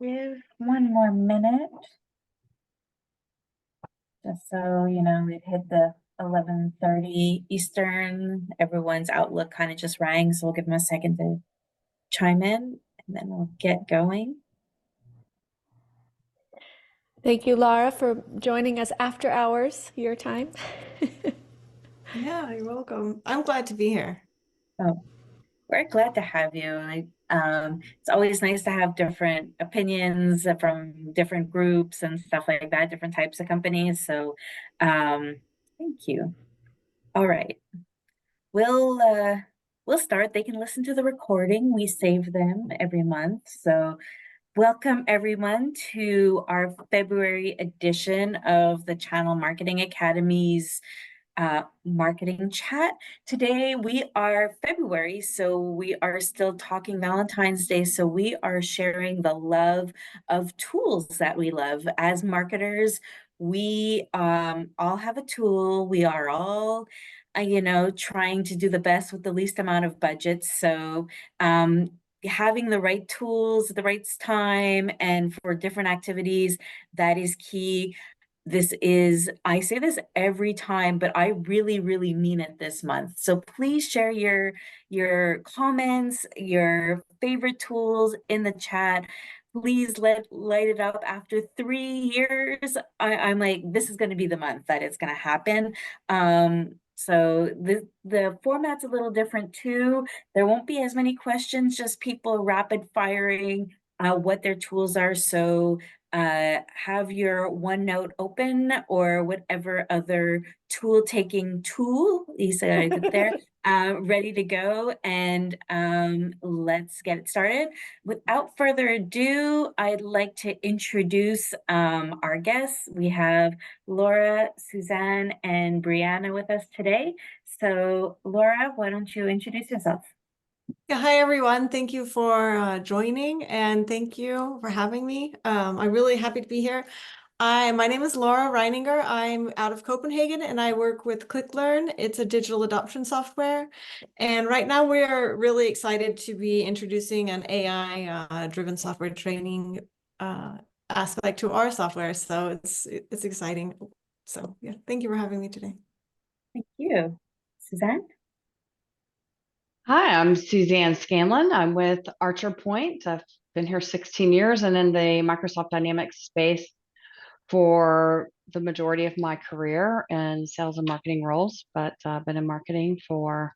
Give one more minute, just so you know, it hit the 11:30 Eastern. Everyone's Outlook kind of just rang, so we'll give them a second to chime in, and then we'll get going. Thank you, Laura, for joining us after hours, your time. Yeah, you're welcome. I'm glad to be here. Oh, we're glad to have you. It's always nice to have different opinions from different groups and stuff like that, different types of companies. So, thank you. All right. We'll we'll start. They can listen to the recording. We save them every month. So welcome everyone to our February edition of the Channel Marketing Academy's marketing chat. Today we are February, so we are still talking Valentine's Day. So we are sharing the love of tools that we love as marketers. We all have a tool. We are all trying to do the best with the least amount of budget. So having the right tools at the right time and for different activities, that is key. I say this every time, but I really, really mean it this month. So please share your comments, your favorite tools in the chat. Please light it up. After 3 years, I'm like, this is going to be the month that it's going to happen. So the format's a little different too. There won't be as many questions, just people rapid firing what their tools are. So have your OneNote open or whatever other tool-taking tool you said there, ready to go, and let's get it started. Without further ado, I'd like to introduce our guests. We have Laura, Suzanne, and Brianna with us today. So Laura, why don't you introduce yourself? Yeah, hi everyone. Thank you for joining and thank you for having me. I'm really happy to be here. My name is Laura Reininger. I'm out of Copenhagen and I work with ClickLearn. It's a digital adoption software. And right now we're really excited to be introducing an AI driven software training aspect to our software. So it's exciting. So yeah, thank you for having me today. Thank you. Suzanne? Hi, I'm Suzanne Scanland. I'm with Archer Point. I've been here 16 years and in the Microsoft Dynamics space for the majority of my career in sales and marketing roles, but I've been in marketing for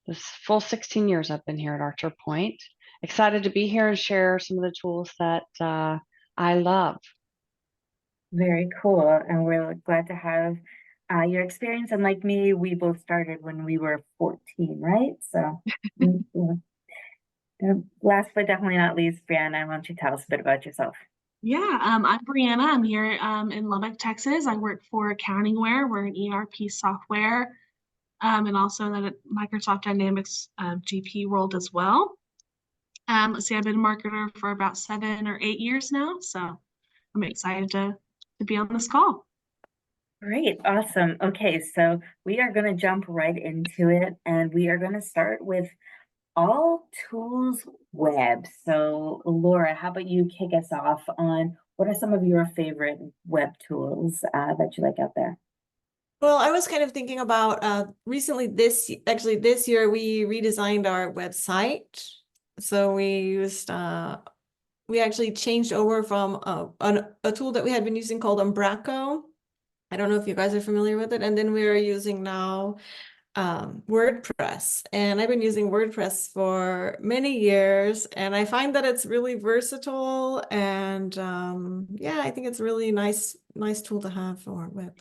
this full 16 years I've been here at Archer Point. Excited to be here and share some of the tools that I love. Very cool. And we're glad to have your experience. And like me, we both started when we were 14, right? So last but definitely not least, Brianna, why don't you tell us a bit about yourself? Yeah, I'm Brianna. I'm here in Lubbock, Texas. I work for AccountingWare. We're an ERP software, and also that Microsoft Dynamics GP world as well. Let's see, I've been a marketer for about 7 or 8 years now, so I'm excited to be on this call. Great, awesome. Okay, so we are going to jump right into it, and we are going to start with all tools web. So Laura, how about you kick us off on what are some of your favorite web tools that you like out there? Well, I was kind of thinking about recently this year we redesigned our website. So we actually changed over from a tool that we had been using called Umbraco. I don't know if you guys are familiar with it. And then we are using now WordPress. And I've been using WordPress for many years. And I find that it's really versatile. And yeah, I think it's really nice tool to have for web.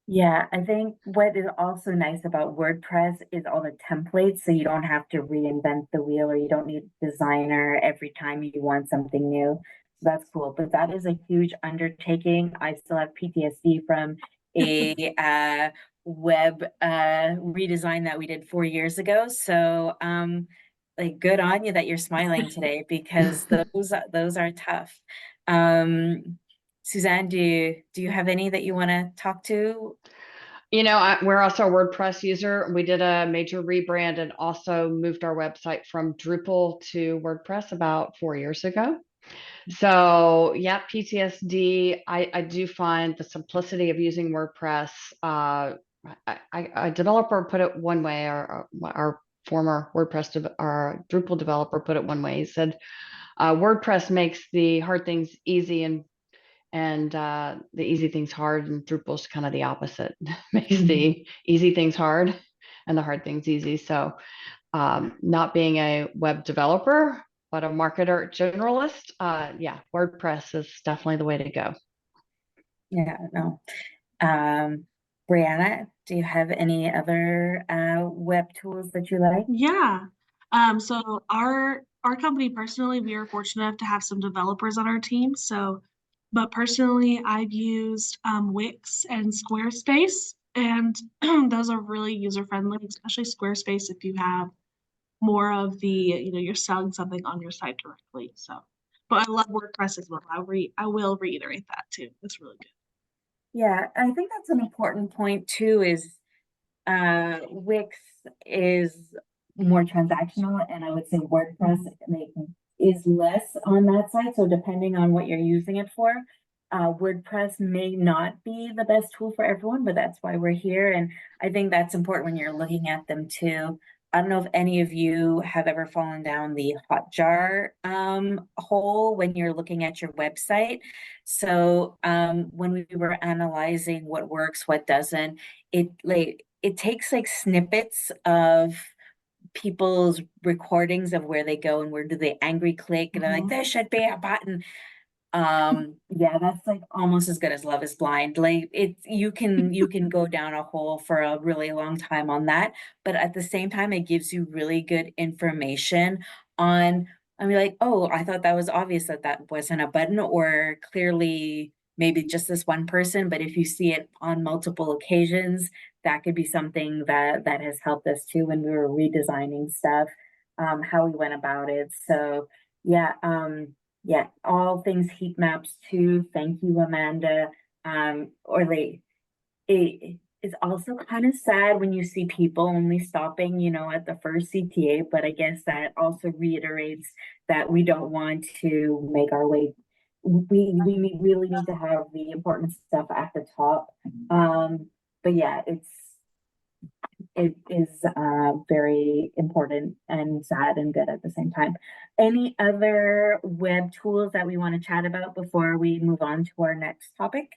Yeah, I think what is also nice about WordPress is all the templates, so you don't have to reinvent the wheel or you don't need a designer every time you want something new. So that's cool, but that is a huge undertaking. I still have PTSD from a web redesign that we did 4 years ago. So like good on you that you're smiling today because those are tough. Suzanne, do you have any that you want to talk to? You know, we're also a WordPress user. We did a major rebrand and also moved our website from Drupal to WordPress about 4 years ago. So yeah, PTSD. I do find the simplicity of using WordPress. A developer put it one way, or our former our Drupal developer put it one way. He said, WordPress makes the hard things easy and the easy things hard, and Drupal's kind of the opposite. Makes the easy things hard and the hard things easy. So not being a web developer, but a marketer generalist, yeah, WordPress is definitely the way to go. Yeah, no. Um, Brianna, do you have any other web tools that you like? Yeah. So our company personally, we are fortunate enough to have some developers on our team. So, but personally, I've used Wix and Squarespace, and those are really user friendly, especially Squarespace if you have more of the, you're selling something on your site directly. So, but I love WordPress as well. I will reiterate that too. It's really good. Yeah, I think that's an important point too, is Wix is more transactional, and I would say WordPress like, is less on that side. So depending on what you're using it for, WordPress may not be the best tool for everyone, but that's why we're here. And I think that's important when you're looking at them too. I don't know if any of you have ever fallen down the Hotjar hole when you're looking at your website. So when we were analyzing what works, what doesn't, it takes like snippets of people's recordings of where they go and where do they angry click, and they're like, there should be a button. Yeah, that's like almost as good as Love is Blind. Like you can go down a hole for a really long time on that, but at the same time it gives you really good information on, I mean, like, oh, I thought that was obvious that that wasn't a button, or clearly maybe just this one person, but if you see it on multiple occasions, that could be something that has helped us too when we were redesigning stuff, how we went about it. So yeah, yeah, all things heat maps too. Thank you, Amanda. Or like it's also kind of sad when you see people only stopping, at the first CTA, but I guess that also reiterates that we don't want to make our way. Really need to have the important stuff at the top. But yeah, it is very important and sad and good at the same time. Any other web tools that we want to chat about before we move on to our next topic?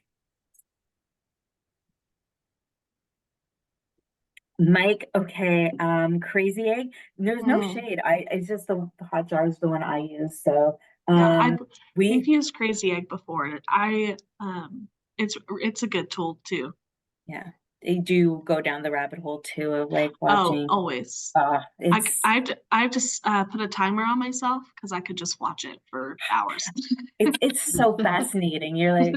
Mike, okay, Crazy Egg. There's no shade. It's just the Hotjar is the one I use. So Yeah, we've we used Crazy Egg before. It's a good tool too. yeah, they do go down the rabbit hole too of like Oh, watching. always. It's I've just put a timer on myself because I could just watch it for hours. it's so fascinating. You're like,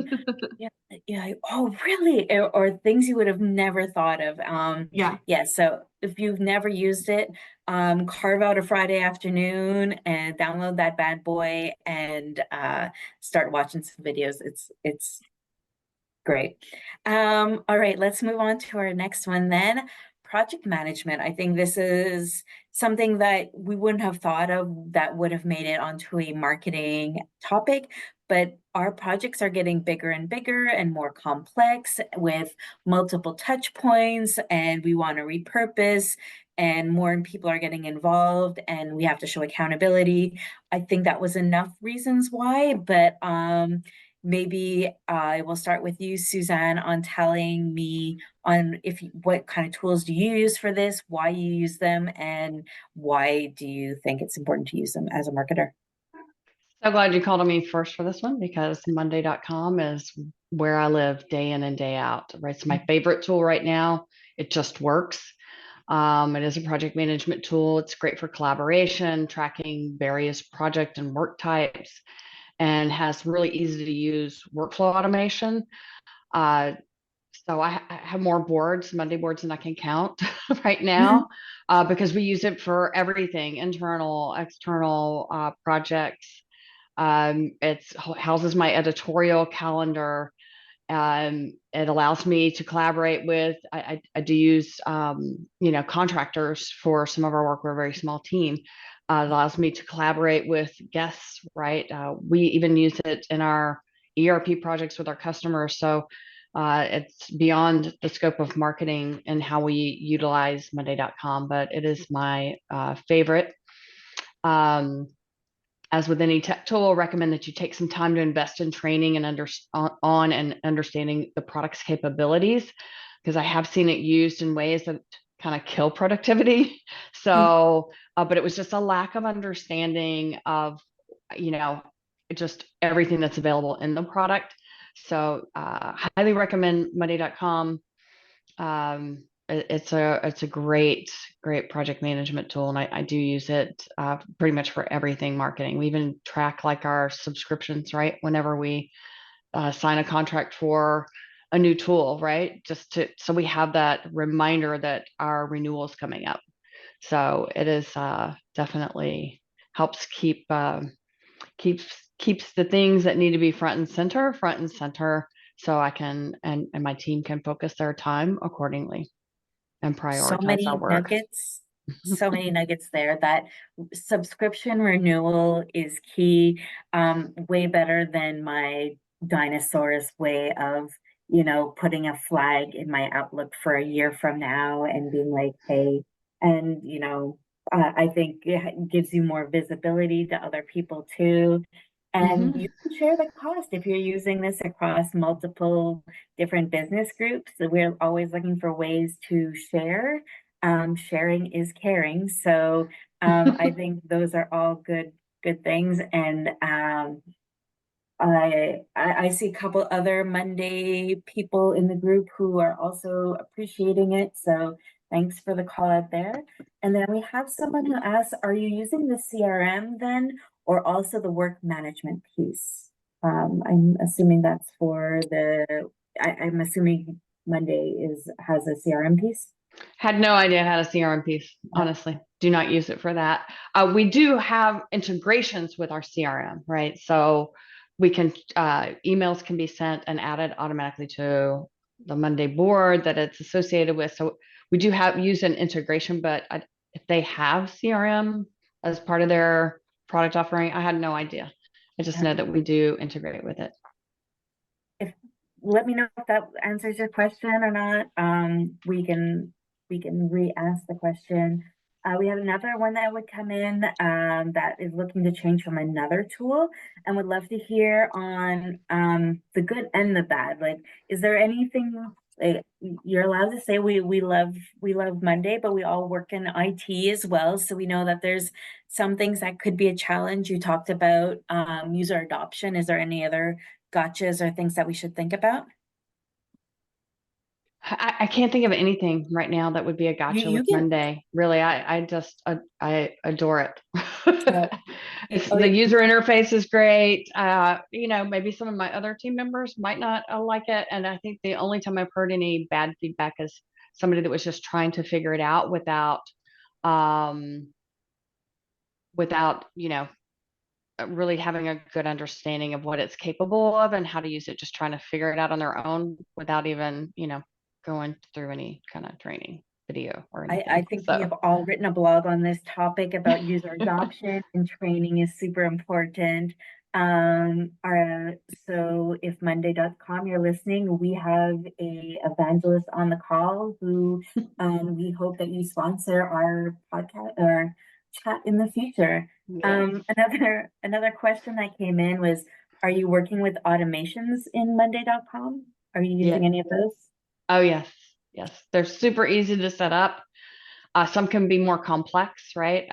yeah, yeah, like, oh, really? Or things you would have never thought of. Yeah. Yeah, so if you've never used it, carve out a Friday afternoon and download that bad boy and start watching some videos. It's great. All right, let's move on to our next one then. Project management. I think this is something that we wouldn't have thought of that would have made it onto a marketing topic, but our projects are getting bigger and bigger and more complex with multiple touch points, and we want to repurpose, and more people are getting involved, and we have to show accountability. I think that was enough reasons why, but maybe I will start with you, Suzanne, on telling me on what kind of tools do you use for this, why you use them, and why do you think it's important to use them as a marketer? So glad you called on me first for this one, because Monday.com is where I live day in and day out. Right, it's my favorite tool right now. It just works. It is a project management tool. It's great for collaboration, tracking various project and work types, and has really easy to use workflow automation. So I have more boards, Monday boards, than I can count right now, because we use it for everything, internal, external projects. It houses my editorial calendar. It allows me to collaborate with, I do use, contractors for some of our work. We're a very small team, allows me to collaborate with guests, right? We even use it in our ERP projects with our customers. So it's beyond the scope of marketing and how we utilize Monday.com, but it is my favorite. As with any tech tool, I recommend that you take some time to invest in training and understanding the product's capabilities, because I have seen it used in ways that kind of kill productivity. So, but it was just a lack of understanding of, just everything that's available in the product. So, highly recommend Monday.com. It's a great project management tool, and I do use it pretty much for everything marketing. We even track like our subscriptions, right? Whenever we sign a contract for a new tool, right? So we have that reminder that our renewal is coming up. So it is definitely helps keeps the things that need to be front and center, so I can and my team can focus their time accordingly and So prioritize our many work. nuggets, so many nuggets there. That subscription renewal is key. Way better than my dinosaur's way of, putting a flag in my Outlook for a year from now and being like, hey, and I think it gives you more visibility to other people too. And Mhm. you can share the cost if you're using this across multiple different business groups. So we're always looking for ways to share. Sharing is caring. So I think those are all good things. And I see a couple other Monday people in the group who are also appreciating it. So thanks for the call out there. And then we have someone who asks, are you using the CRM then, or also the work management piece? I'm assuming that's for I'm assuming Monday has a CRM piece. Had no idea how to CRM piece, Yeah. honestly. Do not use it for that. We do have integrations with our CRM, right? So we can emails can be sent and added automatically to the Monday board that it's associated with. So we do use an integration, but if they have CRM as part of their product offering, I had no idea. I just know that we do integrate with it. If Let me know if that answers your question or not. We can re-ask the question. We have another one that would come in that is looking to change from another tool and would love to hear on the good and the bad. Like, is there anything like you're allowed to say we love Monday, but we all work in IT as well, so we know that there's some things that could be a challenge. You talked about user adoption. Is there any other gotchas or things that we should think about? I can't think of anything right now that would be a gotcha You with can. Monday. Really, I adore it. So, The user interface is great. Maybe some of my other team members might not like it, and I think the only time I've heard any bad feedback is somebody that was just trying to figure it out um, without really having a good understanding of what it's capable of and how to use it, just trying to figure it out on their own without even, going through any kind of training video or I anything. think we So have all written a blog on this topic about user adoption, and training is super important. So if Monday.com you're listening, we have a evangelist on the call who we hope that you sponsor our podcast or chat in the future. yes. Another question that came in was, are you working with automations in Monday.com? Are you Yeah. using any of those? Oh, yes. Yes. They're super easy to set up. Some can be more complex, right?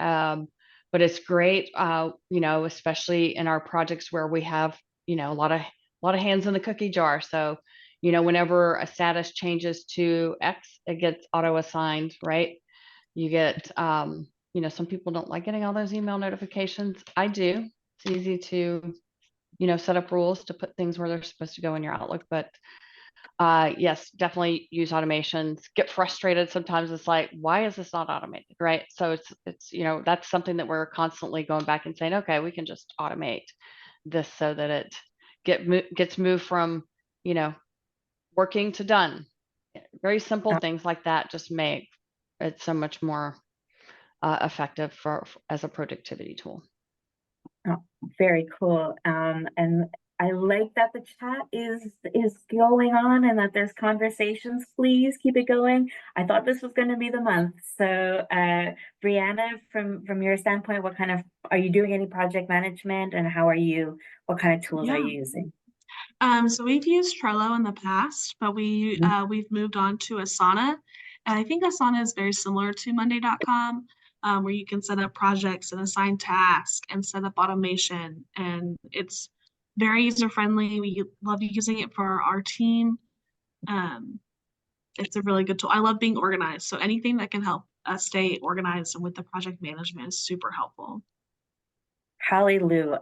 But it's great, especially in our projects where we have, a lot of hands in the cookie jar. So, whenever a status changes to X, it gets auto assigned, right? You get, some people don't like getting all those email notifications. I do. It's easy to, set up rules to put things where they're supposed to go in your Outlook, but yes, definitely use automations. Get frustrated sometimes. It's like, why is this not automated, right? So it's that's something that we're constantly going back and saying, okay, we can just automate this so that it gets moved from working to done. Very simple things like that just make it so much more effective as a productivity tool. Oh, very cool. And I like that the chat is going on and that there's conversations. Please keep it going. I thought this was going to be the month. So, Brianna, from your standpoint, what kind of are you doing any project management, and how are you? What kind of tools are Yeah. you using? So we've used Trello in the past, but we've moved on to Asana. And I think Asana is very similar to Monday.com, where you can set up projects and assign tasks and set up automation. And it's very user-friendly. We love using it for our team. It's a really good tool. I love being organized. So anything that can help us stay organized and with the project management is super helpful. Hallelujah.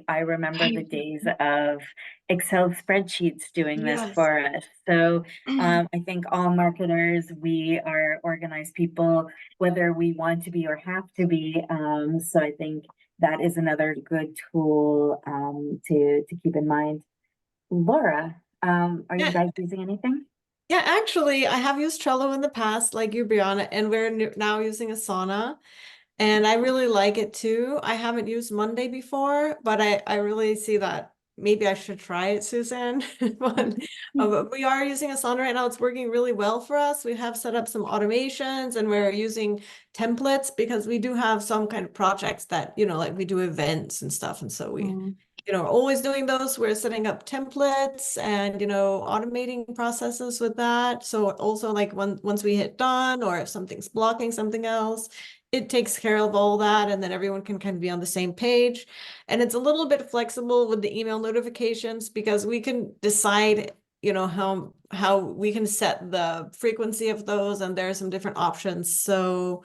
I remember the days of Excel spreadsheets doing this Yes. for us. So I think all marketers, we are organized people, whether we want to be or have to be. So I think that is another good tool to keep in mind. Laura, are you Yeah. guys using anything? Yeah, actually, I have used Trello in the past, like you, Brianna, and we're now using Asana. And I really like it too. I haven't used Monday before, but I really see that maybe I should try it, Suzanne. But we are using Asana right now. It's working really well for us. We have set up some automations and we're using templates because we do have some kind of projects that, like we do events and stuff. And so we, are always doing those. We're setting up templates and, automating processes with that. So also like once we hit done or if something's blocking something else, it takes care of all that, and then everyone can kind of be on the same page. And it's a little bit flexible with the email notifications because we can decide, how we can set the frequency of those, and there are some different options. So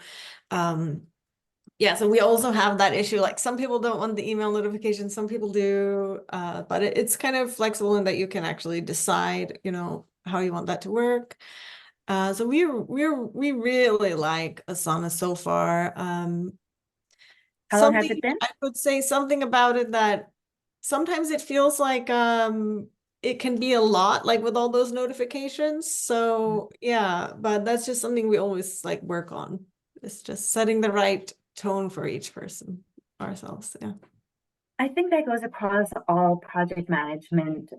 yeah, so we also have that issue. Like some people don't want the email notifications, some people do, but it's kind of flexible in that you can actually decide, how you want that to work. So we really like Asana so far. How long has Something it been? I would say something about it that sometimes it feels like it can be a lot, like with all those notifications. So yeah, but that's just something we always like work on. It's just setting the right tone for each person ourselves. Yeah. I think that goes across all project management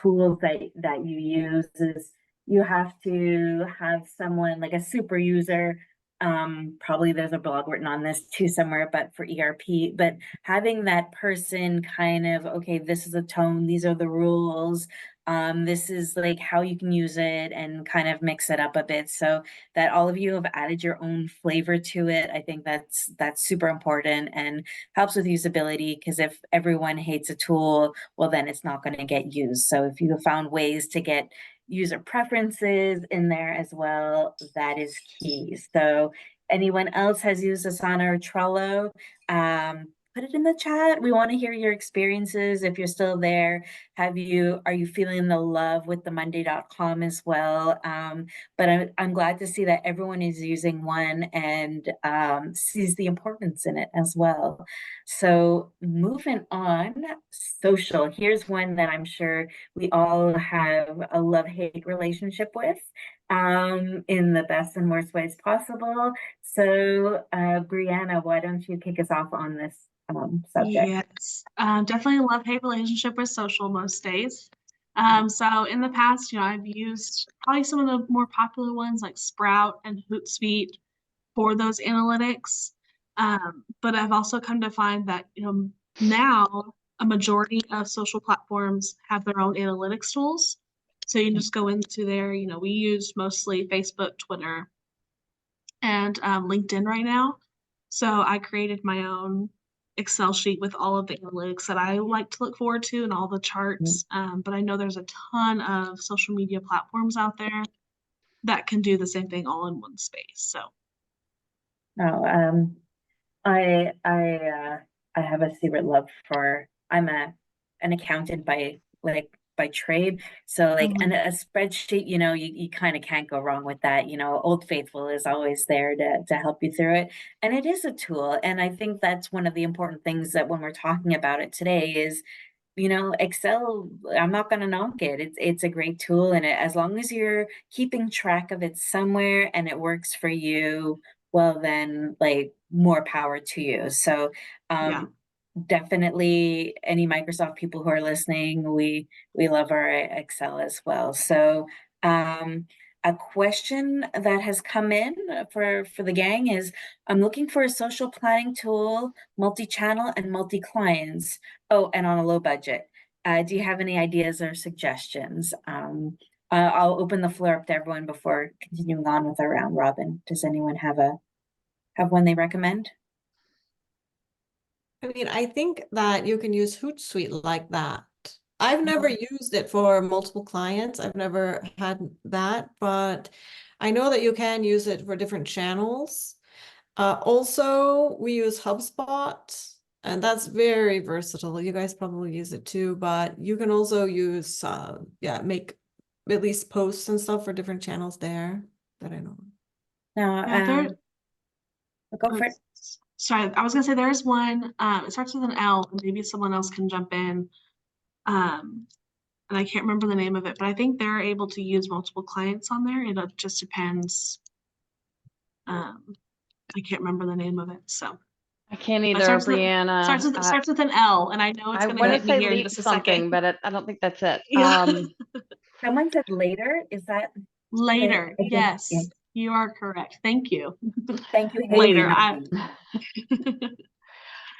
tools that you use. Is you have to have someone like a super user. Probably there's a blog written on this too somewhere, but for ERP, but having that person kind of, okay, this is a tone, these are the rules, this is like how you can use it and kind of mix it up a bit so that all of you have added your own flavor to it. I think that's super important and helps with usability, because if everyone hates a tool, well, then it's not going to get used. So if you have found ways to get user preferences in there as well, that is key. So anyone else has used Asana or Trello, put it in the chat. We want to hear your experiences. If you're still there, are you feeling the love with the Monday.com as well? But I'm glad to see that everyone is using one and sees the importance in it as well. So moving on, social. Here's one that I'm sure we all have a love-hate relationship with, in the best and worst ways possible. So, Brianna, why don't you kick us off on this subject? Yes, definitely a love-hate relationship with social most days. So in the past, I've used probably some of the more popular ones like Sprout and Hootsuite for those analytics. But I've also come to find that, now a majority of social platforms have their own analytics tools. So you just go into there, we use mostly Facebook, Twitter, and LinkedIn right now. So I created my own Excel sheet with all of the analytics that I like to look forward to and all the charts. But I know there's a ton of social media platforms out there that can do the same thing all in one space. So Oh, I have a secret love for, I'm an accountant by trade. So like, and a spreadsheet, you kind of can't go wrong with that. Old Faithful is always there to help you through it. And it is a tool. And I think that's one of the important things that when we're talking about it today is, Excel, I'm not going to knock it. It's a great tool. And as long as you're keeping track of it somewhere and it works for you, well, then like more power to you. So Yeah. definitely any Microsoft people who are listening, we love our Excel as well. So a question that has come in for the gang is, I'm looking for a social planning tool, multi-channel and multi-clients. Oh, and on a low budget. Do you have any ideas or suggestions? I'll open the floor up to everyone before continuing on with our round robin. Does anyone have one they recommend? I mean, I think that you can use Hootsuite like that. I've never used it for multiple clients. I've never had that, but I know that you can use it for different channels. Also, we use HubSpot, and that's very versatile. You guys probably use it too, but you can also use, make at least posts and stuff for different channels there that I know. No, Yeah, go for it. sorry, I was gonna say there's one, it starts with an L, and maybe someone else can jump in. And I can't remember the name of it, but I think they're able to use multiple clients on there. It just depends. I can't remember the name of it, so. I can't But either, Brianna. starts with an L, and I know it's I gonna want to hit me say here in leap just a something, second. but I don't think that's it. Yeah. Someone said later. Is that Later, I think, yeah. yes, you are correct. Thank you. Thank you, Later, Haley.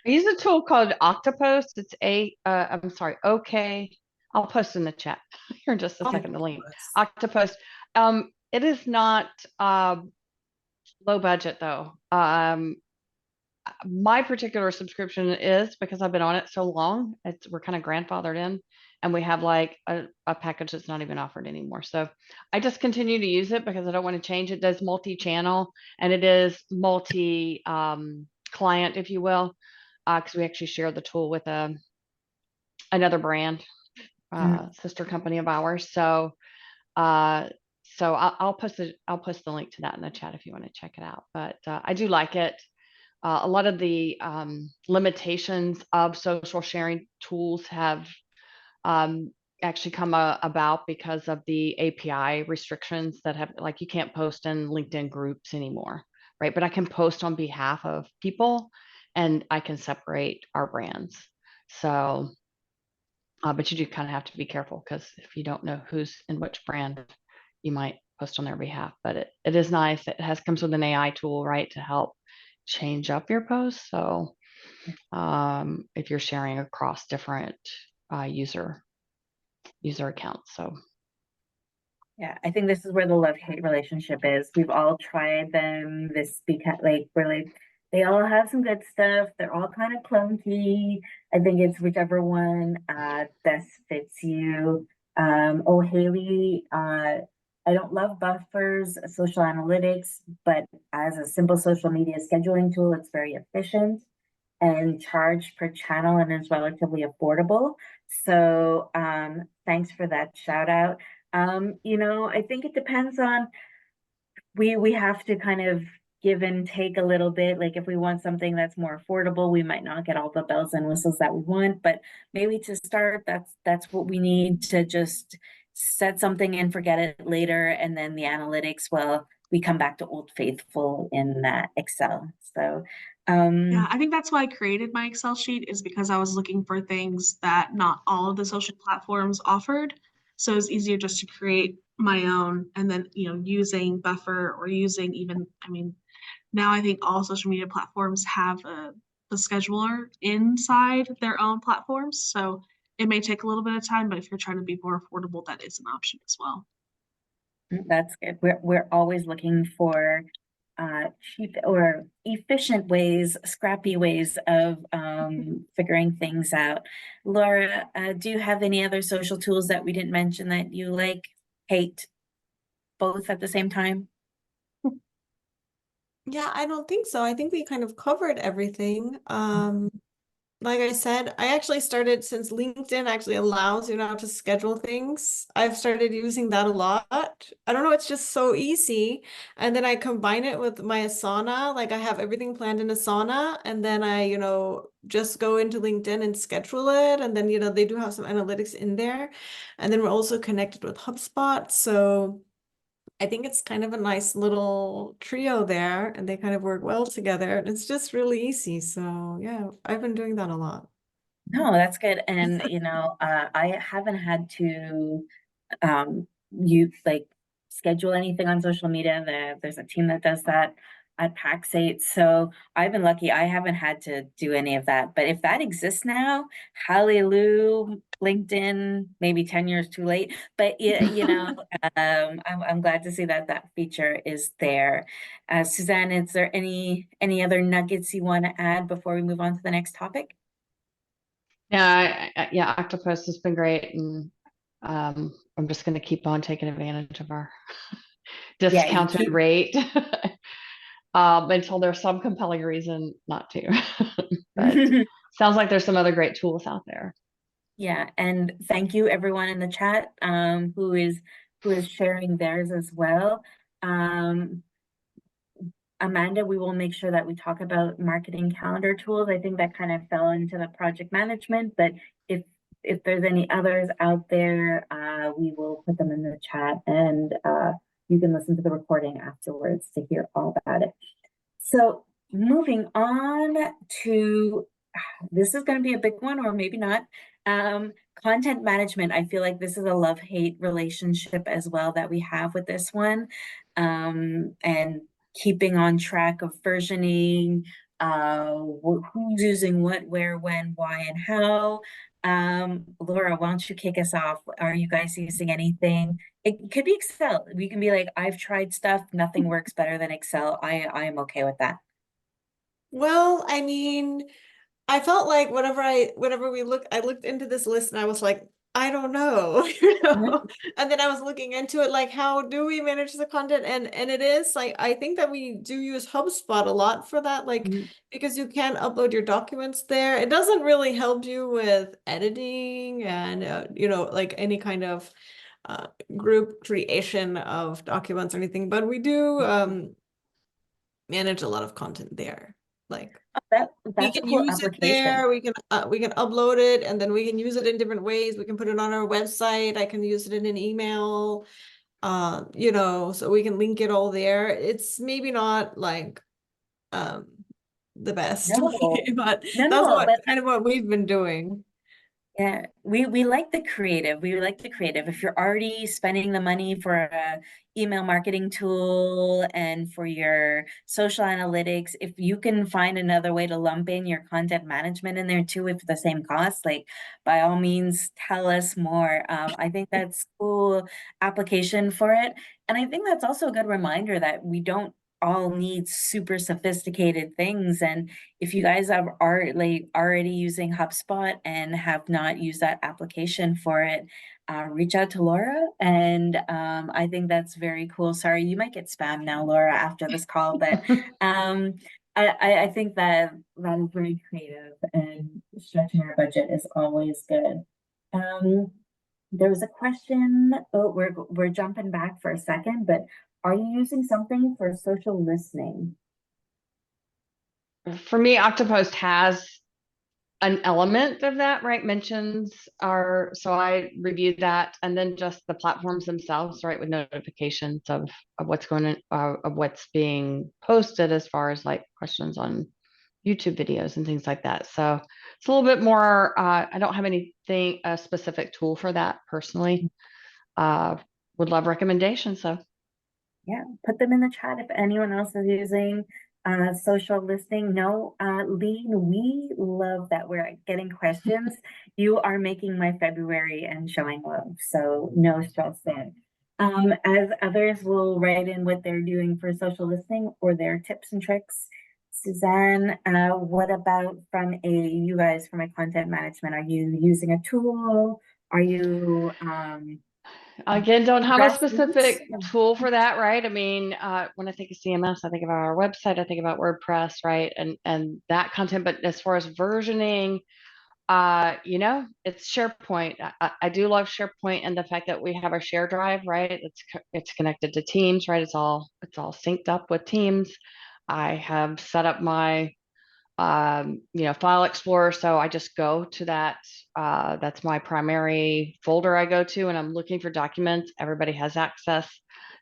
I use a tool called Octopus. It's I'm sorry, okay. I'll post in the chat here in just a second, the link. Octopus. It is not low budget though. My particular subscription is, because I've been on it so long, we're kind of grandfathered in, and we have like a package that's not even offered anymore. So I just continue to use it because I don't want to change. It does multi-channel, and it is multi client, if you will, because we actually share the tool with another brand, sister company of ours. So I'll post the link to that in the chat if you want to check it out. But I do like it. A lot of the limitations of social sharing tools have actually come about because of the API restrictions that have, like, you can't post in LinkedIn groups anymore, right? But I can post on behalf of people, and I can separate our brands. So, but you do kind of have to be careful, because if you don't know who's in which brand, you might post on their behalf. But it is nice. It comes with an AI tool, right, to help change up your posts. So if you're sharing across different user accounts. So Yeah, I think this is where the love-hate relationship is. We've all tried them. This because they all have some good stuff. They're all kind of clunky. I think it's whichever one best fits you. Oh, Haley, I don't love buffers, social analytics, but as a simple social media scheduling tool, it's very efficient and charged per channel and is relatively affordable. So thanks for that shout out. I think it depends on, we have to kind of give and take a little bit. Like if we want something that's more affordable, we might not get all the bells and whistles that we want, but maybe to start, that's what we need to just set something and forget it later. And then the analytics, well, we come back to Old Faithful in Excel. So Yeah, I think that's why I created my Excel sheet, is because I was looking for things that not all of the social platforms offered. So it's easier just to create my own, and then, using Buffer or using even, now I think all social media platforms have the scheduler inside their own platforms. So it may take a little bit of time, but if you're trying to be more affordable, that is an option as well. that's good. We're always looking for cheap or efficient ways, scrappy ways of figuring things out. Laura, do you have any other social tools that we didn't mention that you like, hate, both at the same time? Yeah, I don't think so. I think we kind of covered everything. Like I said, I actually started, since LinkedIn actually allows you now to schedule things. I've started using that a lot. I don't know, it's just so easy. And then I combine it with my Asana. Like I have everything planned in Asana, and then I, just go into LinkedIn and schedule it. And then, they do have some analytics in there. And then we're also connected with HubSpot. So I think it's kind of a nice little trio there, and they kind of work well together. And it's just really easy. So yeah, I've been doing that a lot. No, that's good. And I haven't had to you like schedule anything on social media. There's a team that does that at Paxate. So I've been lucky. I haven't had to do any of that. But if that exists now, hallelujah, LinkedIn, maybe 10 years too late. But I'm glad to see that that feature is there. Suzanne, is there any other nuggets you want to add before we move on to the next topic? Yeah, Octopus has been great, and I'm just going to keep on taking advantage of our Yeah, you discounted keep rate until there's some compelling reason not to. But sounds like there's some other great tools out there. Yeah, and thank you everyone in the chat who is sharing theirs as well. Amanda, we will make sure that we talk about marketing calendar tools. I think that kind of fell into the project management, but if there's any others out there, we will put them in the chat, and you can listen to the recording afterwards to hear all about it. So moving on to, this is going to be a big one, or maybe not. Content management. I feel like this is a love-hate relationship as well that we have with this one. And keeping on track of versioning, who's using what, where, when, why, and how. Laura, why don't you kick us off? Are you guys using anything? It could be Excel. We can be like, I've tried stuff, nothing works better than Excel. I am okay with that. Well, I mean, I felt like whenever I looked into this list and I was like, I don't know, And then I was looking into it, like, how do we manage the content? And it is like, I think that we do use HubSpot a lot for that, like, because you can upload your documents there. It doesn't really help you with editing and, like any kind of group creation of documents or anything, but we do manage a lot of content there. Like, we That's a can cool use it application. there. We can upload it, and then we can use it in different ways. We can put it on our website. I can use it in an email. So we can link it all there. It's maybe not like the best No, way, but that's no, what but kind of what we've been doing. yeah, we like the creative. We like the creative. If you're already spending the money for a email marketing tool and for your social analytics, if you can find another way to lump in your content management in there too, with the same cost, like by all means, tell us more. I think that's cool application for it, and I think that's also a good reminder that we don't all need super sophisticated things. And if you guys are like already using HubSpot and have not used that application for it, reach out to Laura. And I think that's very cool. Sorry, you might get spam now, Laura, after this call, but I think that that is very creative, and stretching our budget is always good. There was a question. Oh, we're jumping back for a second, but are you using something for social listening? For me, Octopost has an element of that, right? Mentions are, so I reviewed that, and then just the platforms themselves, right, with notifications of what's going on, of what's being posted as far as like questions on YouTube videos and things like that. So it's a little bit more, I don't have anything, a specific tool for that personally. Would love recommendations. So Yeah, put them in the chat if anyone else is using social listening. No, Lee, we love that we're getting questions. You are making my February and showing love, so no stress there. As others will write in what they're doing for social listening or their tips and tricks. Suzanne, what about you guys from a content management? Are you using a tool? Are you again, don't have a grassroots? specific tool for that, right? I mean, when I think of CMS, I think about our website, I think about WordPress, right? And that content. But as far as versioning, it's SharePoint. I do love SharePoint and the fact that we have our share drive, right? It's connected to Teams, right? It's all synced up with Teams. I have set up my file explorer, so I just go to that. That's my primary folder I go to, and I'm looking for documents. Everybody has access,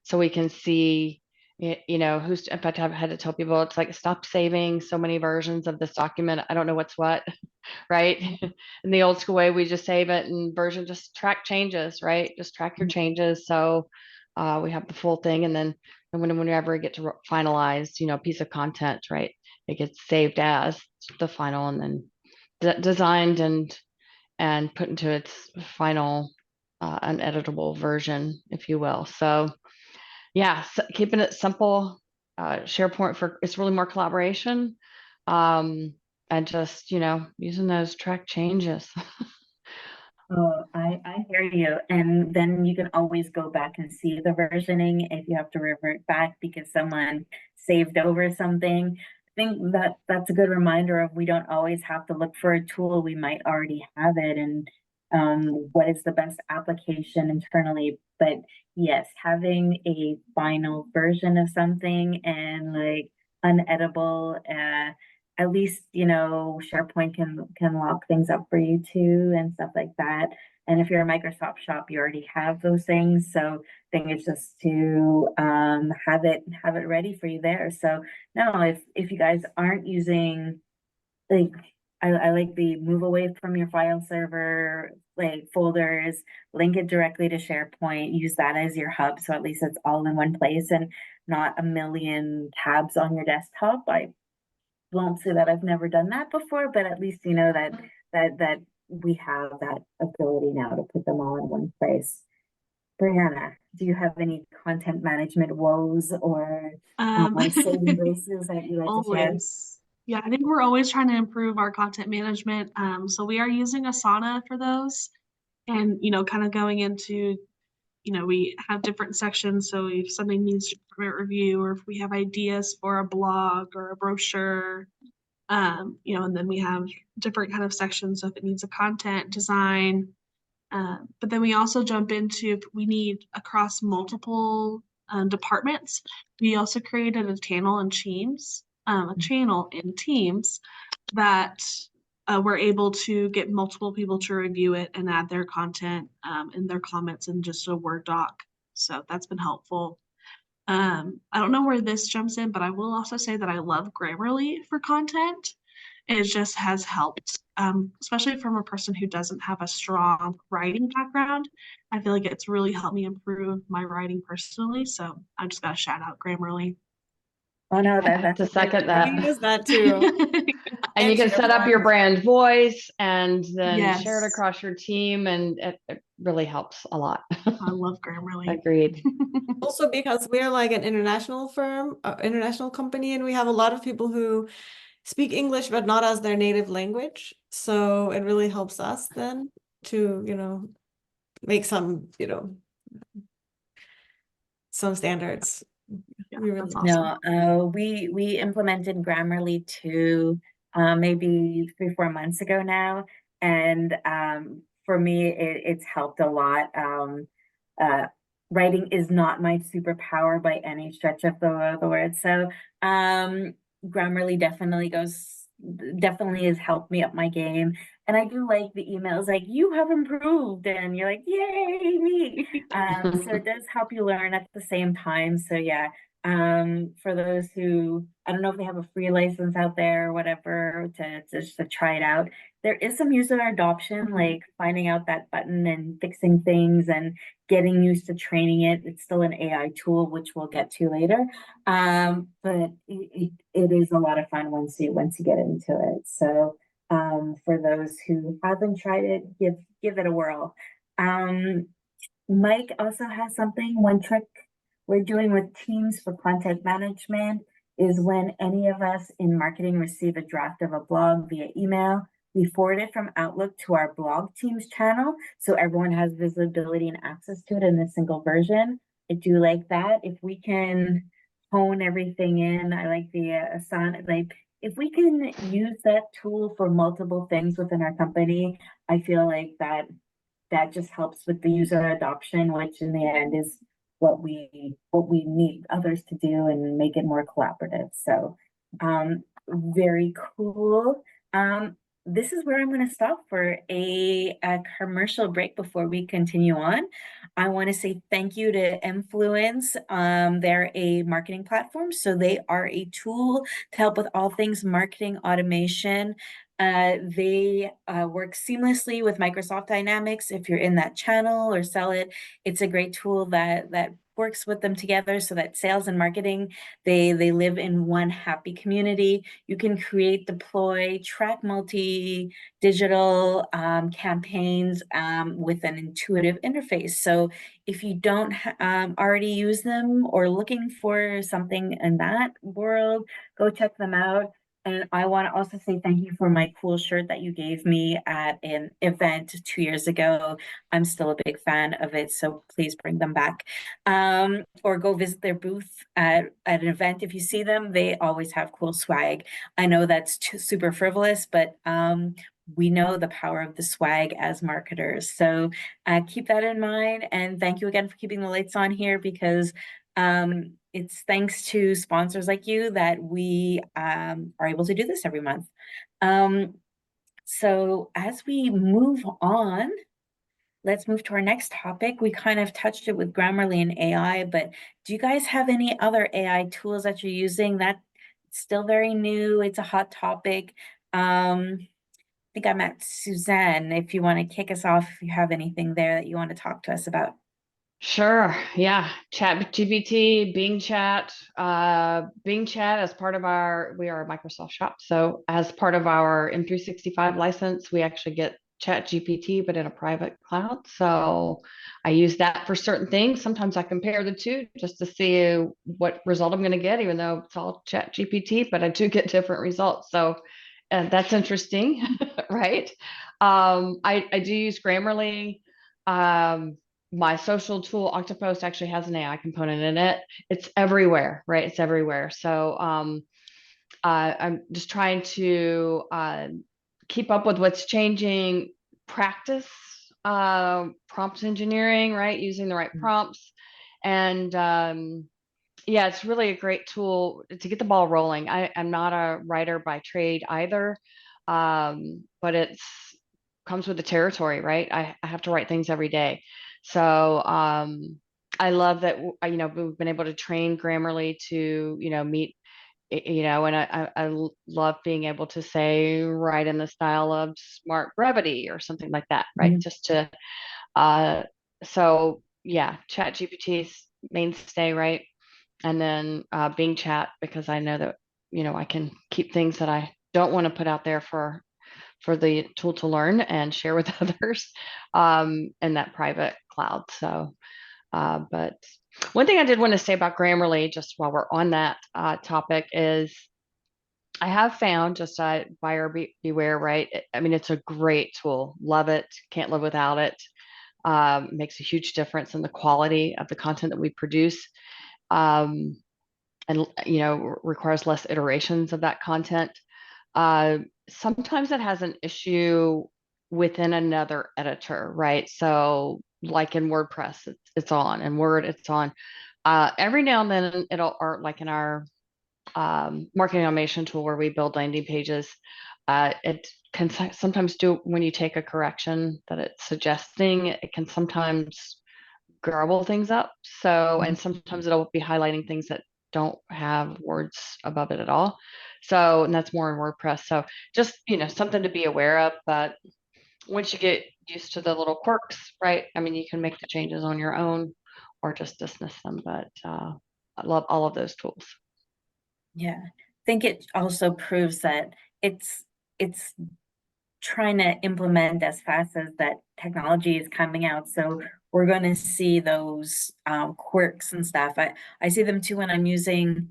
so we can see, who's, in fact, I've had to tell people, it's like, stop saving so many versions of this document. I don't know what's what, right? In the old school way, we just save it and version, just track changes, right? Just track your changes. So we have the full thing. And then whenever we get to finalize, piece of content, right? It gets saved as the final and then designed and put into its final uneditable version, if you will. So yeah, so keeping it simple. SharePoint it's really more collaboration, and just using those track changes. Oh, I hear you. And then you can always go back and see the versioning if you have to revert back because someone saved over something. I think that that's a good reminder of we don't always have to look for a tool. We might already have it and what is the best application internally. But yes, having a final version of something and like uneditable, at least SharePoint can lock things up for you too and stuff like that. And if you're a Microsoft shop, you already have those things. So I think it's just to have it ready for you there. So no, if you guys aren't using like I like the move away from your file server like folders, link it directly to SharePoint, use that as your hub. So at least it's all in one place and not a million tabs on your desktop. I won't say that I've never done that before, but at least you know that we have that ability now to put them all in one place. Brianna, do you have any content management woes or saving graces that you like to share? Always. Yeah, I think we're always trying to improve our content management. So we are using Asana for those and, kind of going into, we have different sections. So if something needs department review or if we have ideas for a blog or a brochure, and then we have different kind of sections. So if it needs a content design, but then we also jump into if we need across multiple departments. We also created a channel in Teams, that we're able to get multiple people to review it and add their content and their comments in just a Word doc. So that's been helpful. I don't know where this jumps in, but I will also say that I love Grammarly for content. It just has helped, especially from a person who doesn't have a strong writing background. I feel like it's really helped me improve my writing personally. So I just got to shout out Grammarly. Oh no, I have to second that. We use that too. And you can set up your brand voice and then share it Yes. across your team, and it really helps a lot. I love Grammarly. Agreed. Also because we're like an international firm, international company, and we have a lot of people who speak English but not as their native language. So it really helps us then to, make some, some standards. Yeah, We really that's awesome. No, we implemented Grammarly too, maybe 3-4 months ago now, and for me it's helped a lot. Writing is not my superpower by any stretch of the word, so Grammarly definitely has helped me up my game. And I do like the emails like you have improved and you're like, yay, me. So it does help you learn at the same time. So yeah, for those who I don't know if they have a free license out there or whatever to just to try it out, there is some user adoption, like finding out that button and fixing things and getting used to training it. It's still an AI tool, which we'll get to later, but it is a lot of fun once you get into it. So for those who haven't tried it, give it a whirl. Mike also has something. One trick we're doing with Teams for content management is when any of us in marketing receive a draft of a blog via email, we forward it from Outlook to our blog Teams channel so everyone has visibility and access to it in a single version. I do like that. If we can hone everything in, I like the Asana, like if we can use that tool for multiple things within our company, I feel like that just helps with the user adoption, which in the end is what we need others to do and make it more collaborative. So very cool. this is where I'm going to stop for a commercial break before we continue on. I want to say thank you to Influence. They're a marketing platform, so they are a tool to help with all things marketing automation. They work seamlessly with Microsoft Dynamics. If you're in that channel or sell it, it's a great tool that works with them together so that sales and marketing, they live in one happy community. You can create, deploy, track multi-digital campaigns with an intuitive interface. So if you don't already use them or looking for something in that world, go check them out. And I want to also say thank you for my cool shirt that you gave me at an event 2 years ago. I'm still a big fan of it, so please bring them back. Or go visit their booth at an event. If you see them, they always have cool swag. I know that's super frivolous, but we know the power of the swag as marketers. So keep that in mind. And thank you again for keeping the lights on here, because it's thanks to sponsors like you that we are able to do this every month. So as we move on, let's move to our next topic. We kind of touched it with Grammarly and AI, but do you guys have any other AI tools that you're using? That's still very new. It's a hot topic. I think I'm at Suzanne. If you want to kick us off, if you have anything there that you want to talk to us about. Sure. Yeah. ChatGPT, Bing Chat, Bing Chat as part of we are a Microsoft shop. So as part of our M365 license, we actually get ChatGPT, but in a private cloud. So I use that for certain things. Sometimes I compare the two just to see what result I'm going to get, even though it's all ChatGPT, but I do get different results. So that's interesting, right? I do use Grammarly. My social tool, Octopost, actually has an AI component in it. It's everywhere, right? It's everywhere. So I'm just trying to keep up with what's changing, practice prompt engineering, right? Using the right prompts. And yeah, it's really a great tool to get the ball rolling. I'm not a writer by trade either, but it's comes with the territory, right? I have to write things every day. So I love that, we've been able to train Grammarly to, meet, and I love being able to say, write in the style of smart brevity or something like that, right? Mm-hmm. Just to, so yeah, ChatGPT is mainstay, right? And then Bing Chat, because I know that, I can keep things that I don't want to put out there for the tool to learn and share with others in that private cloud. So, but one thing I did want to say about Grammarly, just while we're on that topic, is I have found, just buyer beware, right? I mean, it's a great tool. Love it. Can't live without it. Makes a huge difference in the quality of the content that we produce. And, requires less iterations of that content. Sometimes it has an issue within another editor, right? So like in WordPress, it's on, and Word, it's on. Every now and then or like in our marketing automation tool where we build landing pages, it can sometimes do, when you take a correction that it's suggesting, it can sometimes garble things up. So, and sometimes it'll be highlighting things that don't have words above it at all. So, and that's more in WordPress. So just, something to be aware of. But once you get used to the little quirks, right? I mean, you can make the changes on your own or just dismiss them. But I love all of those tools. Yeah, I think it also proves that it's trying to implement as fast as that technology is coming out. So we're going to see those quirks and stuff. I see them too when I'm using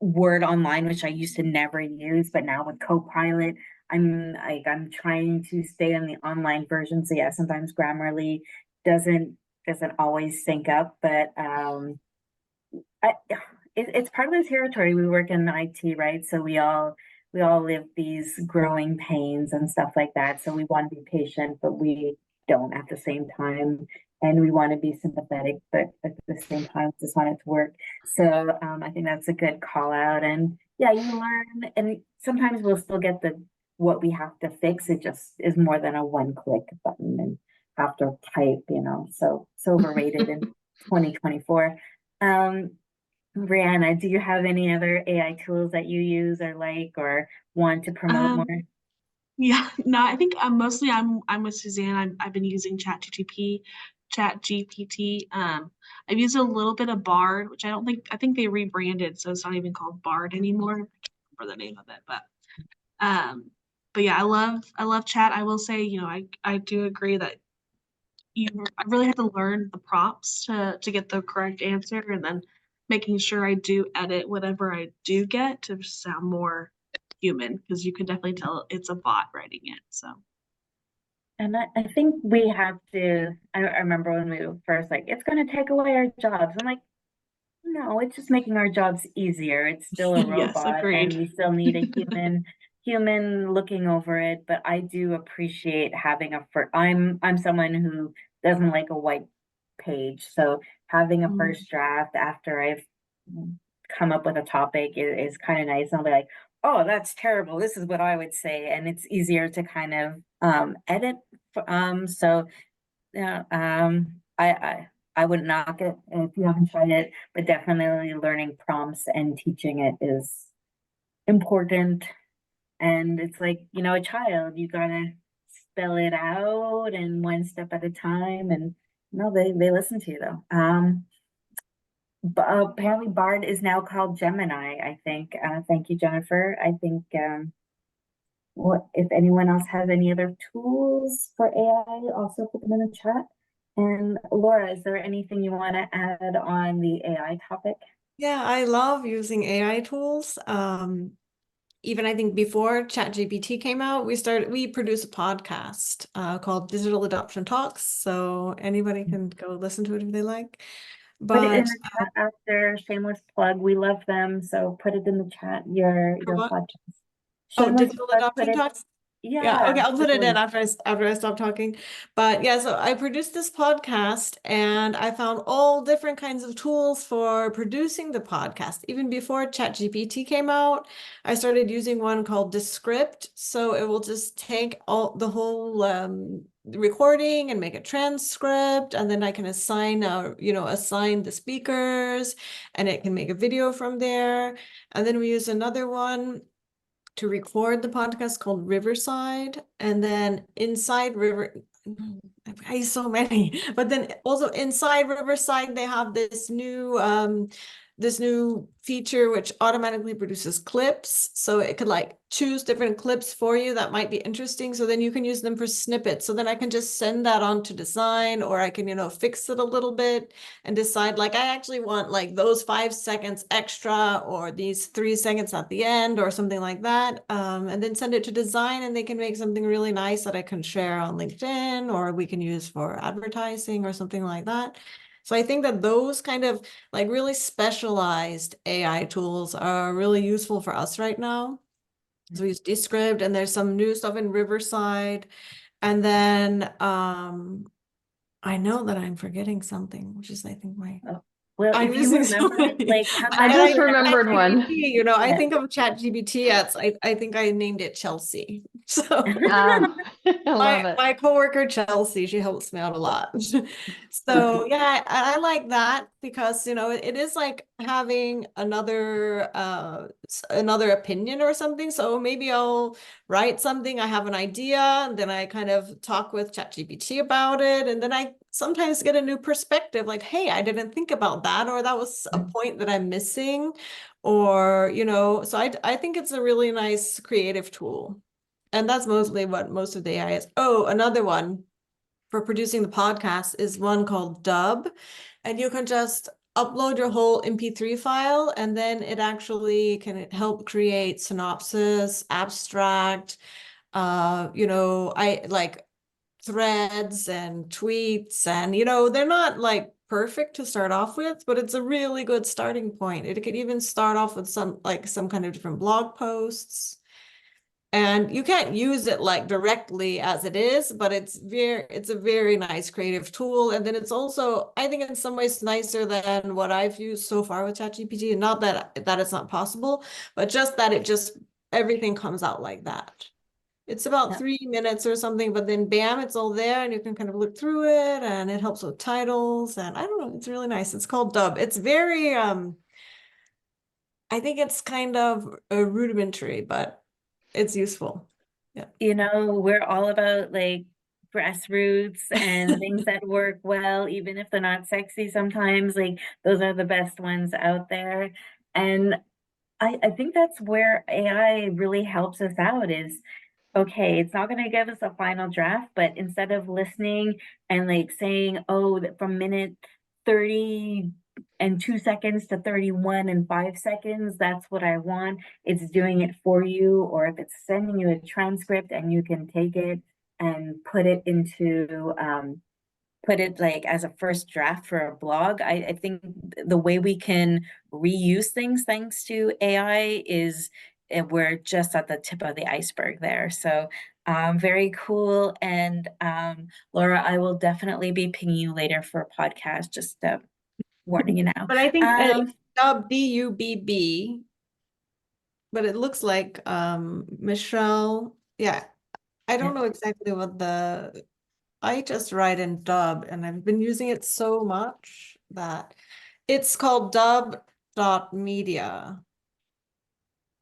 Word Online, which I used to never use, but now with Copilot, I'm trying to stay on the online version. So yeah, sometimes Grammarly doesn't always sync up, but it's part of the territory. We work in IT, right? So we all live these growing pains and stuff like that. So we want to be patient, but we don't at the same time. And we want to be sympathetic, but at the same time, just want it to work. So I think that's a good call out. And yeah, you learn, and sometimes we'll still get the what we have to fix. It just is more than a one-click button and have to type, so overrated in 2024. Brianna, do you have any other AI tools that you use or like or want to promote more? Yeah, no, I think mostly I'm with Suzanne. I've been using ChatGPT. I've used a little bit of Bard, which I think they rebranded, so it's not even called Bard anymore. I can't remember the name of it, but yeah, I love chat. I will say, I do agree that I really have to learn the prompts to get the correct answer, and then making sure I do edit whatever I do get to sound more human, because you can definitely tell it's a bot writing it. So. And I think we have to, I remember when we were first like, it's going to take away our jobs. I'm like, no, it's just making our jobs easier. It's still a Yes, robot and agreed. we still need a human looking over it. But I do appreciate having I'm someone who doesn't like a white page. So having a first draft after I've come up with a topic is kind of nice. I'll be like, oh, that's terrible. This is what I would say. And it's easier to kind of edit. So yeah, I wouldn't knock it if you haven't tried it, but definitely learning prompts and teaching it is important. And it's like, a child, you gotta spell it out and one step at a time. And no, they listen to you though. But apparently Bard is now called Gemini, I think. Thank you, Jennifer. I think what if anyone else has any other tools for AI, also put them in the chat. And Laura, is there anything you want to add on the AI topic? Yeah, I love using AI tools. Even I think before ChatGPT came out, we produce a podcast called Digital Adoption Talks. So anybody can go listen to it if they like. Put it in But the chat after, shameless plug. We love them. So put it in the chat, your what? podcast. Oh, Shameless Digital plug, put Adoption it. Talks. Yeah, okay, Yeah, I'll the put it in link. after I stop talking. But yeah, so I produced this podcast and I found all different kinds of tools for producing the podcast. Even before ChatGPT came out, I started using one called Descript. So it will just take the whole recording and make a transcript, and then I can assign the speakers, and it can make a video from there. And then we use another one to record the podcast called Riverside, and then inside I use so many, but then also inside Riverside they have this new feature which automatically produces clips, so it could like choose different clips for you that might be interesting, so then you can use them for snippets. So then I can just send that on to design, or I can fix it a little bit and decide like I actually want like those 5 seconds extra or these 3 seconds at the end or something like that, and then send it to design, and they can make something really nice that I can share on LinkedIn or we can use for advertising or something like that. So I think that those kind of like really specialized AI tools are really useful for us right now. So we use Descript, and there's some new stuff in Riverside. And then I know that I'm forgetting something, which is I think Well, I'm if you using so remember, many. like, come I back just to remembered one. I Yeah. think of ChatGPT as I think I named it Chelsea. So I love it. my coworker Chelsea, she helps me out a lot. So yeah, I like that because it is like having another opinion or something. So maybe I'll write something, I have an idea, and then I kind of talk with ChatGPT about it, and then I sometimes get a new perspective, like, hey, I didn't think about that, or that was a point that I'm missing, or so I think it's a really nice creative tool. And that's mostly what most of the AI is. Oh, another one for producing the podcast is one called Dub. And you can just upload your whole MP3 file, and then it actually can help create synopsis, abstract, I like threads and tweets, and they're not like perfect to start off with, but it's a really good starting point. It could even start off with some kind of different blog posts. And you can't use it like directly as it is, but it's a very nice creative tool. And then it's also, I think in some ways nicer than what I've used so far with ChatGPT. Not that it's not possible, but just that everything comes out like that. It's about Yeah. 3 minutes or something, but then bam, it's all there and you can kind of look through it and it helps with titles and I don't know, it's really nice. It's called Dub. It's very, I think it's kind of rudimentary, but it's useful. Yeah. You know, we're all about like grassroots and things that work well, even if they're not sexy sometimes. Like those are the best ones out there. And I think that's where AI really helps us out is okay, it's not going to give us a final draft, but instead of listening and like saying, oh, that from minute 30 and 2 seconds to 31 and 5 seconds, that's what I want. It's doing it for you, or if it's sending you a transcript and you can take it and put it like as a first draft for a blog. I think the way we can reuse things thanks to AI is we're just at the tip of the iceberg there. So very cool. And Laura, I will definitely be pinging you later for a podcast, just warning you now. But I think Um, Dub, DUBB, but it looks like Michelle. Yeah, I don't know exactly what I just write in Dub and I've been using it so much that it's called dub.media.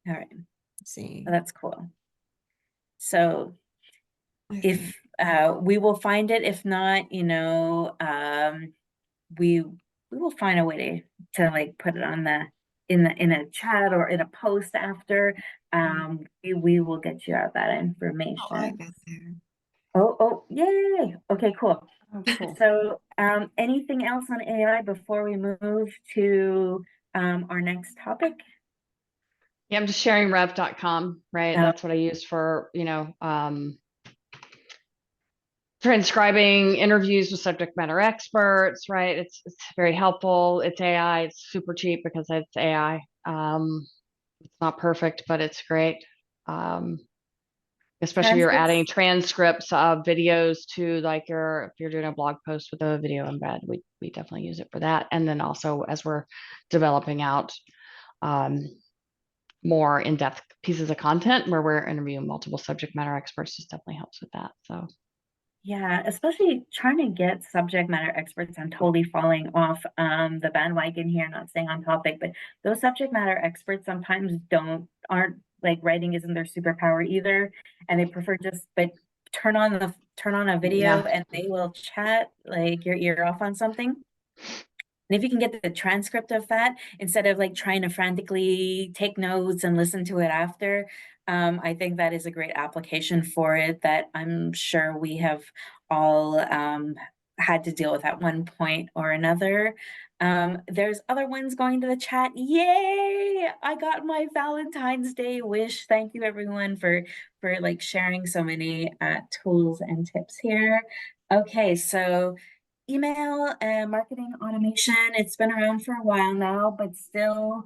all right, Let's see. well, that's cool. So Okay. if we will find it, if not, you know, we will find a way to like put it on the in a chat or in a post after. We will get you out that Oh, I information. got there. Oh, yay! Okay, cool. Oh, cool. So, anything else on AI before we move to our next topic? Yeah, I'm just sharing rev.com, right? Oh, That's what I use for, transcribing interviews with subject matter experts, right? It's very helpful. It's AI. It's super cheap because it's AI. It's not perfect, but it's great. Especially if you're transcripts. adding transcripts of videos to like if you're doing a blog post with a video embed, we definitely use it for that. And then also as we're developing out more in-depth pieces of content where we're interviewing multiple subject matter experts, this definitely helps with that. So Yeah, especially trying to get subject matter experts. I'm totally falling off the bandwagon here, not staying on topic, but those subject matter experts sometimes aren't like writing isn't their superpower either, and they prefer just but turn on a video yeah. and they will chat like your ear off on something. And if you can get the transcript of that instead of like trying to frantically take notes and listen to it after, I think that is a great application for it that I'm sure we have all had to deal with at one point or another. There's other ones going to the chat. Yay! I got my Valentine's Day wish. Thank you everyone for like sharing so many tools and tips here. Okay, so email and marketing automation, it's been around for a while now, but still,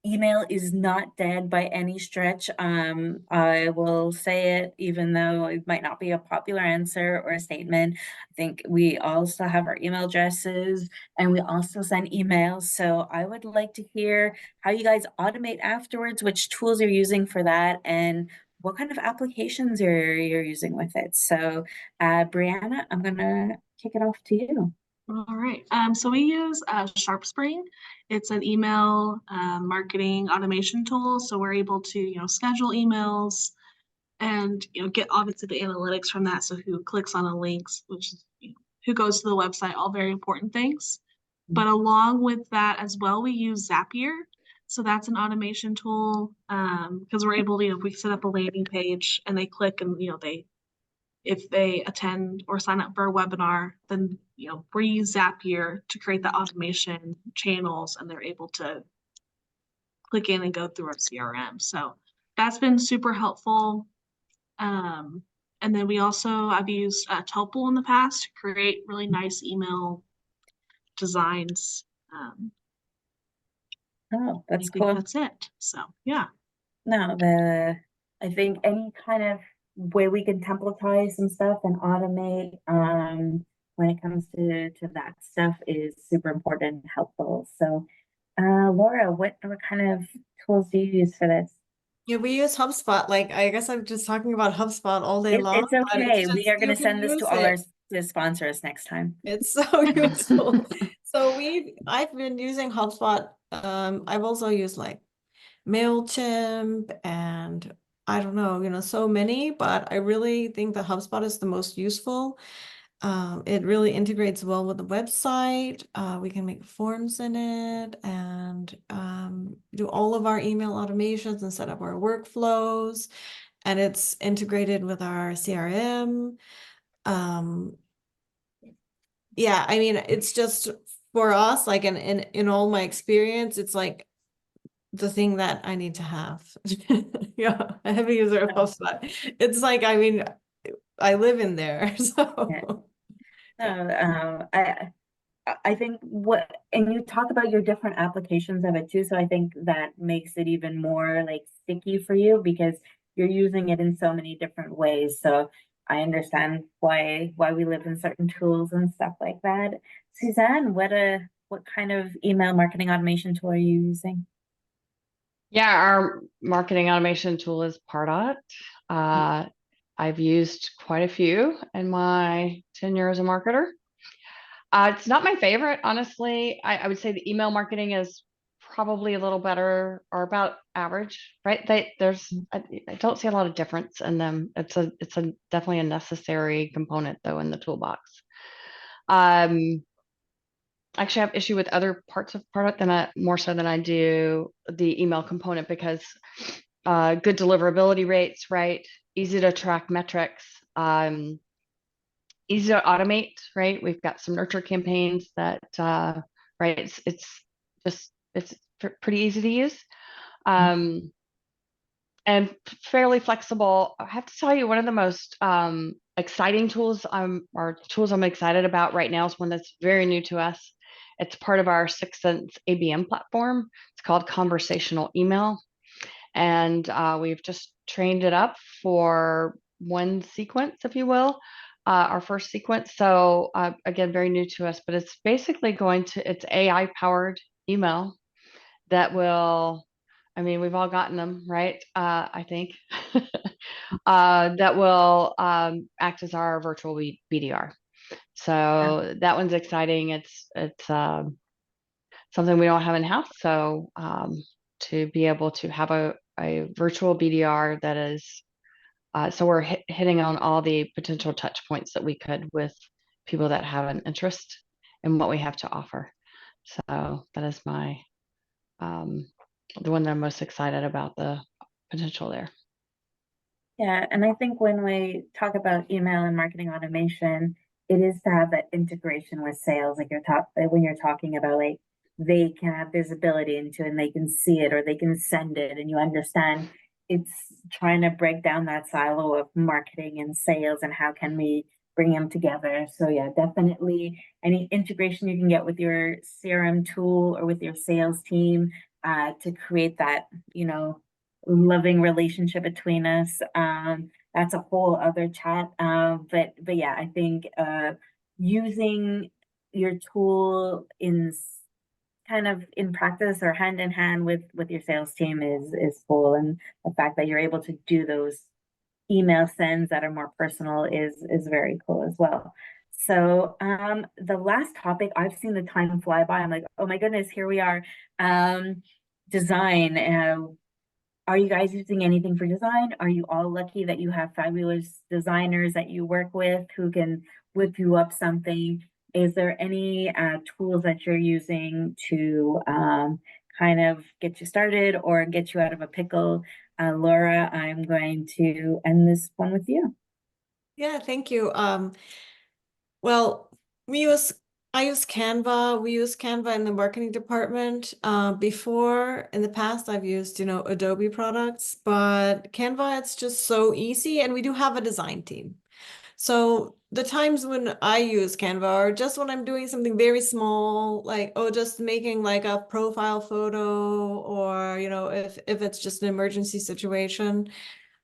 email is not dead by any stretch. I will say it, even though it might not be a popular answer or a statement. I think we also have our email addresses and we also send emails. So I would like to hear how you guys automate afterwards, which tools you're using for that, and what kind of applications you're using with it. So Brianna, I'm gonna kick it off to you. All right. So we use SharpSpring. It's an email marketing automation tool. So we're able to, schedule emails and, get obviously the analytics from that. So who clicks on a link, which is, who goes to the website, all very important things. But along with that as well, we use Zapier. So that's an automation tool because we're able to, if we set up a landing page and they click and, if they attend or sign up for a webinar, then we use Zapier to create the automation channels and they're able to click in and go through our CRM. So that's been super helpful. And then I've used Topol in the past to create really nice email designs. Oh, I that's think cool. that's it. So yeah. No, I think any kind of way we can templatize some stuff and automate when it comes to that stuff is super important and helpful. So Laura, what kind of tools do you use for this? Yeah, we use HubSpot. Like, I guess I'm just talking about HubSpot all day long, It's but it's okay. We just are going you to can send this to use all our it. to sponsor us next time. It's so useful. So I've been using HubSpot. I've also used like MailChimp and I don't know, so many, but I really think that HubSpot is the most useful. It really integrates well with the website. We can make forms in it and do all of our email automations and set up our workflows. And it's integrated with our CRM. Um, yeah, I mean, it's just for us, like in all my experience, it's like the thing that I need to have. Yeah, a heavy user of HubSpot. It's like, I mean, I live in there, Yeah. so yeah. No, I think and you talk about your different applications of it too. So I think that makes it even more like sticky for you because you're using it in so many different ways. So I understand why we live in certain tools and stuff like that. Suzanne, what kind of email marketing automation tool are you using? Yeah, our marketing automation tool is Pardot. I've used quite a few in my tenure as a marketer. It's not my favorite, honestly. I would say the email marketing is probably a little better or about average, right? I don't see a lot of difference in them. It's definitely a necessary component though in the toolbox. Um, Actually, I have issue with other parts of product more so than I do the email component because good deliverability rates, right? Easy to track metrics, easy to automate, right? We've got some nurture campaigns that, right? It's pretty easy to use. And fairly flexible. I have to tell you, one of the most exciting tools I'm excited about right now is one that's very new to us. It's part of our 6sense ABM platform. It's called conversational email. And we've just trained it up for one sequence, if you will, our first sequence. So again, very new to us, but it's basically it's AI powered email that will, I mean, we've all gotten them, right? I think that will act as our virtual BDR. So that one's exciting. It's something we don't have in house. So to be able to have a virtual BDR that is, so we're hitting on all the potential touch points that we could with people that have an interest in what we have to offer. So that is the one that I'm most excited about the potential there. Yeah, and I think when we talk about email and marketing automation, it is to have that integration with sales. Like when you're talking about like they can have visibility into it and they can see it or they can send it, and you understand it's trying to break down that silo of marketing and sales and how can we bring them together. So yeah, definitely any integration you can get with your CRM tool or with your sales team to create that, loving relationship between us. That's a whole other chat. But yeah, I think using your tool kind of in practice or hand in hand with your sales team is cool, and the fact that you're able to do those email sends that are more personal is very cool as well. So the last topic, I've seen the time fly by. I'm like, oh my goodness, here we are. Design. Are you guys using anything for design? Are you all lucky that you have fabulous designers that you work with who can whip you up something? Is there any tools that you're using to kind of get you started or get you out of a pickle? Laura, I'm going to end this one with you. Yeah, thank you. Well, I use Canva. We use Canva in the marketing department. Before, in the past, I've used, Adobe products, but Canva, it's just so easy. And we do have a design team. So the times when I use Canva are just when I'm doing something very small, like, oh, just making like a profile photo or, if it's just an emergency situation.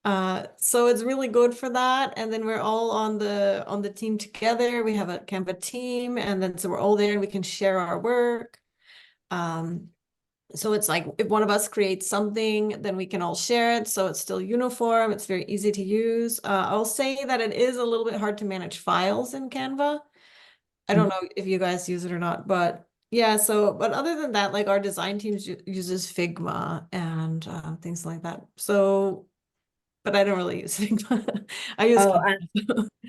So it's really good for that. And then we're all on the team together. We have a Canva team, and then so we're all there and we can share our work. So it's like if one of us creates something, then we can all share it. So it's still uniform. It's very easy to use. I'll say that it is a little bit hard to manage files in Canva. I don't know if you guys use it or not, but yeah. So, but other than that, like our design team uses Figma and things like that. So, but I don't really use Figma. I use Oh,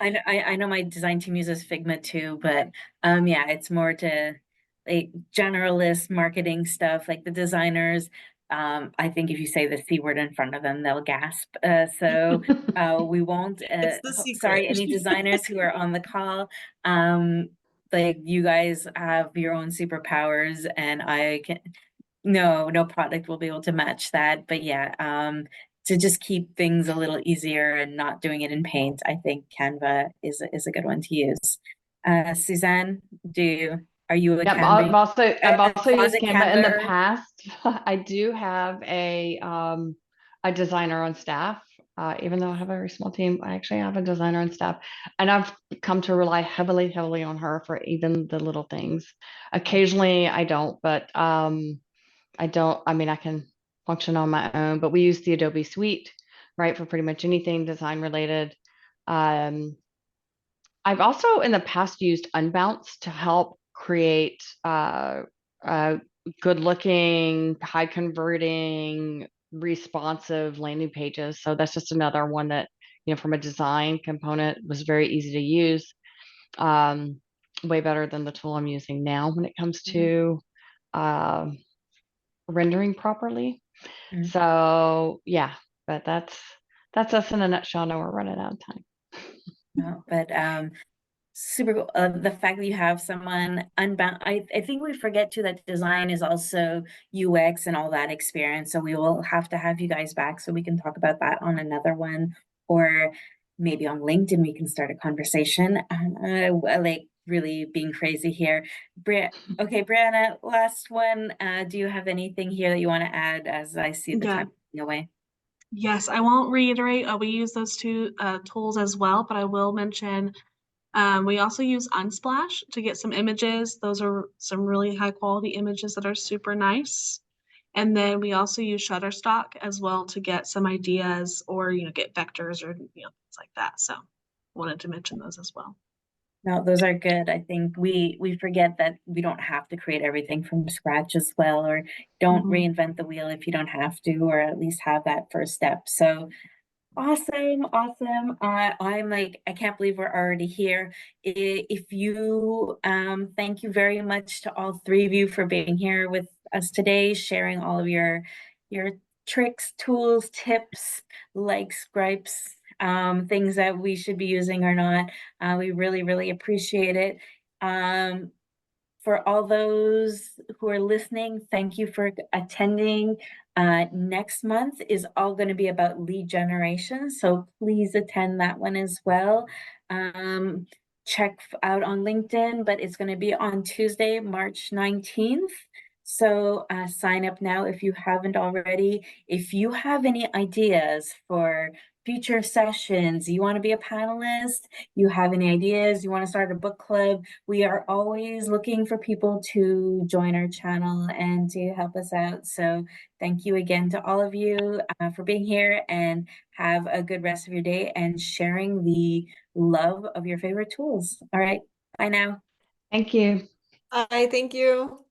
Canva. I know my design team uses Figma too, but yeah, it's more to like generalist marketing stuff. Like the designers, I think if you say the C word in front of them, they'll gasp. So we won't. It's the secret. Sorry, any designers who are on the call. Like you guys have your own superpowers, and I can no product will be able to match that. But yeah, to just keep things a little easier and not doing it in Paint, I think Canva is a good one to use. Suzanne, are you a Yep, I've Canva, also I've a also used closet Canva in the Canva? past. I do have a designer on staff. Even though I have a very small team, I actually have a designer on staff, and I've come to rely heavily on her for even the little things. Occasionally, I don't, but I don't. I mean, I can function on my own, but we use the Adobe Suite, right, for pretty much anything design related. Um, I've also in the past used Unbounce to help create good looking, high converting, responsive landing pages. So that's just another one that, from a design component was very easy to use. Um, Way better than the tool I'm using now when it comes to um rendering properly. Mhm. So yeah, but that's us in a nutshell. Now we're running out of time. No, but super cool. The fact that you have someone unbound, I think we forget too that design is also UX and all that experience. So we will have to have you guys back so we can talk about that on another one, or maybe on LinkedIn we can start a conversation. Like really being crazy here. Okay, Brianna, last one. Do you have anything here that you want to add as I see the Yeah. time going away? Yes, I won't reiterate. We use those two tools as well, but I will mention we also use Unsplash to get some images. Those are some really high quality images that are super nice. And then we also use Shutterstock as well to get some ideas or, get vectors or, things like that. So wanted to mention those as well. No, those are good. I think we forget that we don't have to create everything from scratch as well, or don't Mhm. reinvent the wheel if you don't have to, or at least have that first step. So awesome, awesome. I'm like, I can't believe we're already here. If you, thank you very much to all three of you for being here with us today, sharing all of your tricks, tools, tips, likes, gripes, things that we should be using or not. We really appreciate it. Um, for all those who are listening, thank you for attending. Next month is all going to be about lead generation, so please attend that one as well. Check out on LinkedIn, but it's going to be on Tuesday, March 19th. So sign up now if you haven't already. If you have any ideas for future sessions, you want to be a panelist, you have any ideas, you want to start a book club, we are always looking for people to join our channel and to help us out. So thank you again to all of you for being here, and have a good rest of your day and sharing the love of your favorite tools. All right. Bye now. Thank you. Thank you.